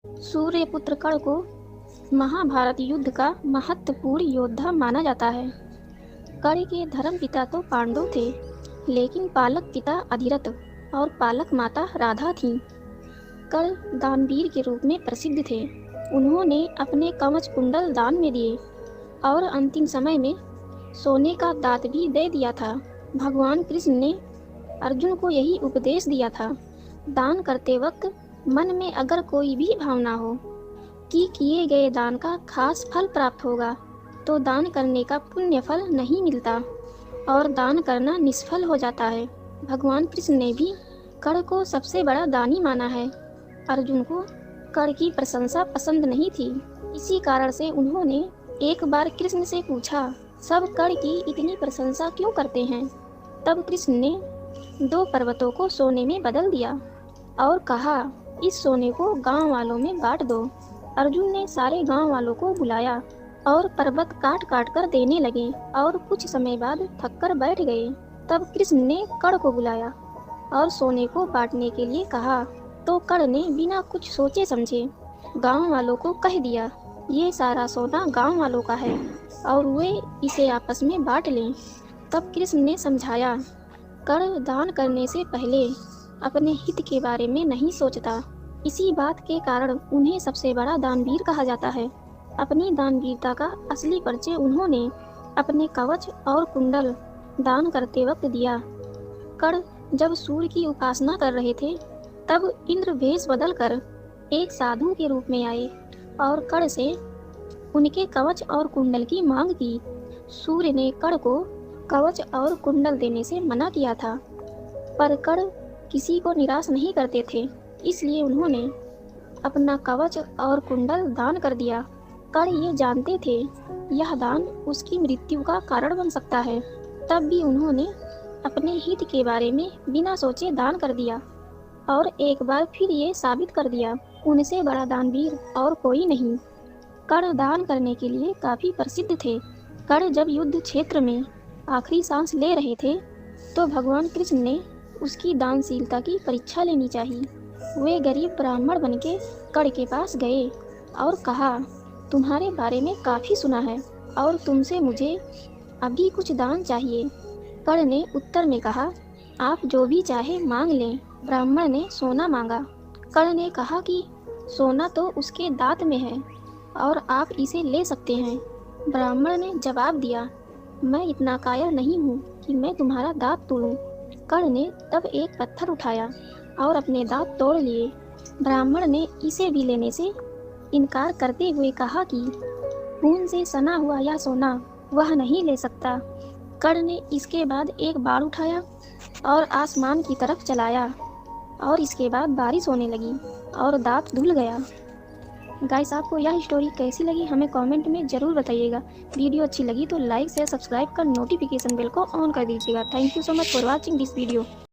सूर्यपुत्र कर्ण को महाभारत युद्ध का महत्वपूर्ण योद्धा माना जाता है। कर्ण के धर्म पिता तो पांडव थे, लेकिन पालक पिता अधिरथ और पालक माता राधा थीं। कर्ण दानवीर के रूप में प्रसिद्ध थे। उन्होंने अपने कवच कुंडल दान में दिए और अंतिम समय में सोने का दांत भी दे दिया था। भगवान कृष्ण ने अर्जुन को यही उपदेश दिया था, दान करते वक्त मन में अगर कोई भी भावना हो कि किए गए दान का खास फल प्राप्त होगा, तो दान करने का पुण्य फल नहीं मिलता और दान करना निष्फल हो जाता है। भगवान कृष्ण ने भी कर्ण को सबसे बड़ा दानी माना है। अर्जुन को कर्ण की प्रशंसा पसंद नहीं थी। इसी कारण से उन्होंने एक बार कृष्ण से पूछा, सब कर्ण की इतनी प्रशंसा क्यों करते हैं? तब कृष्ण ने 2 पर्वतों को सोने में बदल दिया और कहा, इस सोने को गांव वालों में बांट दो। अर्जुन ने सारे गांव वालों को बुलाया और पर्वत काट काट कर देने लगे और कुछ समय बाद थककर बैठ गए। तब कृष्ण ने कर्ण को बुलाया और सोने को बांटने के लिए कहा, तो कर्ण ने बिना कुछ सोचे समझे गांव वालों को कह दिया, ये सारा सोना गांव वालों का है और वे इसे आपस में बांट लें। तब कृष्ण ने समझाया, कर्ण दान करने से पहले अपने हित के बारे में नहीं सोचता। इसी बात के कारण उन्हें सबसे बड़ा दानवीर कहा जाता है। अपनी दानवीरता का असली परिचय उन्होंने अपने कवच और कुंडल दान करते वक्त दिया। कर्ण जब सूर्य की उपासना कर रहे थे, तब इंद्र वेश बदलकर एक साधु के रूप में आए और कर्ण से उनके कवच और कुंडल की मांग की। सूर्य ने कर्ण को कवच और कुंडल देने से मना किया था, पर कर्ण किसी को निराश नहीं करते थे, इसलिए उन्होंने अपना कवच और कुंडल दान कर दिया। कर्ण ये जानते थे यह दान उसकी मृत्यु का कारण बन सकता है, तब भी उन्होंने अपने हित के बारे में बिना सोचे दान कर दिया और एक बार फिर ये साबित कर दिया, उनसे बड़ा दानवीर और कोई नहीं। कर्ण दान करने के लिए काफ़ी प्रसिद्ध थे। कर्ण जब युद्ध क्षेत्र में आखिरी सांस ले रहे थे, तो भगवान कृष्ण ने उसकी दानशीलता की परीक्षा लेनी चाहिए। वे गरीब ब्राह्मण बनके कर्ण के पास गए और कहा, तुम्हारे बारे में काफ़ी सुना है और तुमसे मुझे अभी कुछ दान चाहिए। कर्ण ने उत्तर में कहा, आप जो भी चाहे मांग लें। ब्राह्मण ने सोना मांगा। कर्ण ने कहा कि सोना तो उसके दांत में है और आप इसे ले सकते हैं। ब्राह्मण ने जवाब दिया, मैं इतना कायर नहीं हूँ कि मैं तुम्हारा दांत तोड़ूं। कर्ण ने तब एक पत्थर उठाया और अपने दांत तोड़ लिए। ब्राह्मण ने इसे भी लेने से इनकार करते हुए कहा कि खून से सना हुआ यह सोना वह नहीं ले सकता। कर्ण ने इसके बाद एक बाण उठाया और आसमान की तरफ चलाया और इसके बाद बारिश होने लगी और दांत धुल गया। गाइस, आपको यह स्टोरी कैसी लगी हमें कमेंट में ज़रूर बताइएगा। वीडियो अच्छी लगी तो लाइक शेयर सब्सक्राइब कर नोटिफिकेशन बेल को ऑन कर दीजिएगा। Thank you so much for watching this video.